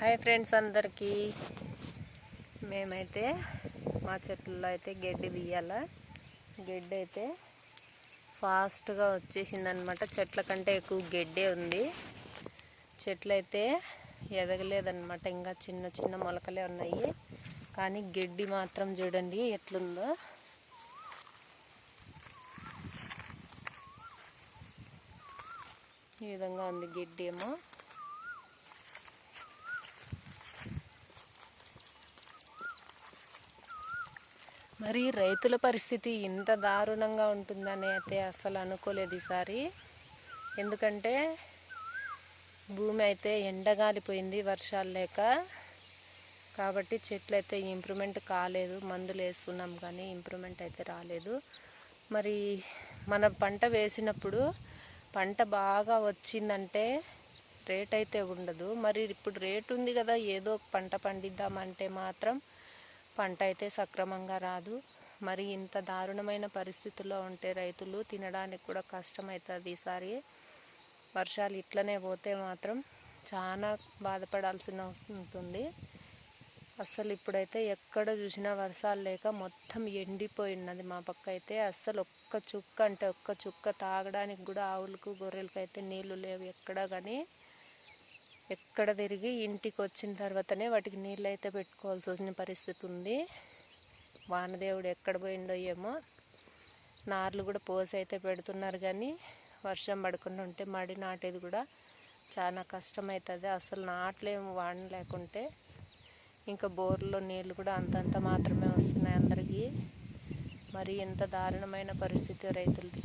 Hi friends అందరికీ. మేమైతే మా చెట్లలో అయితే గడ్డి తీయాల. గడ్డి అయితే ఫాస్ట్గా వచ్చేసిందనమాట. చెట్ల కంటే ఎక్కువ గడ్డే ఉంది. చెట్లు అయితే ఎదగలేదన్నమాట. ఇంకా చిన్న చిన్న మొలకలే ఉన్నాయి. కానీ గడ్డి మాత్రం చూడండి ఎట్లుందో. ఈ విధంగా ఉంది గడ్డి ఏమో. మరి రైతుల పరిస్థితి ఇంత దారుణంగా ఉంటుందని అయితే అస్సలు అనుకోలేదు ఈసారి. ఎందుకంటే భూమి అయితే ఎండగాలిపోయింది వర్షాలు లేక. కాబట్టి చెట్లు అయితే ఇంప్రూవ్మెంట్ కాలేదు. మందులు వేస్తున్నాం కానీ ఇంప్రూవ్మెంట్ అయితే రాలేదు. మరి మన పంట వేసినప్పుడు పంట బాగా వచ్చిందంటే రేట్ అయితే ఉండదు. మరి ఇప్పుడు రేట్ ఉంది కదా, ఏదో పంట పండిద్దామంటే మాత్రం పంట అయితే సక్రమంగా రాదు. మరి ఇంత దారుణమైన పరిస్థితుల్లో ఉంటే రైతులు తినడానికి కూడా కష్టమవుతుంది. ఈసారి వర్షాలు ఇట్లనే పోతే మాత్రం చాలా బాధపడాల్సి ఉంటుంది. అస్సలు ఇప్పుడైతే ఎక్కడ చూసినా వర్షాలు లేక మొత్తం ఎండిపోయినది. మా పక్క అయితే అస్సలు ఒక్క చుక్క అంటే ఒక్క చుక్క తాగడానికి కూడా ఆవులకు గొర్రెలకు అయితే నీళ్లు లేవు ఎక్కడ. కానీ ఎక్కడ తిరిగి ఇంటికి వచ్చిన తర్వాతనే వాటికి నీళ్ళు అయితే పెట్టుకోవాల్సి వచ్చిన పరిస్థితి ఉంది. వానదేవుడు ఎక్కడ పోయిండో ఏమో. నార్లు కూడా పోసి అయితే పెడుతున్నారు కానీ వర్షం పడకుండా ఉంటే మడి నాటేది కూడా చాలా కష్టమవుతుంది. అసలు నాట్లేము వాన లేకుంటే. ఇంకా బోర్లో నీళ్ళు కూడా అంతంత మాత్రమే వస్తున్నాయి అందరికీ. మరి ఎంత దారుణమైన పరిస్థితి రైతులది.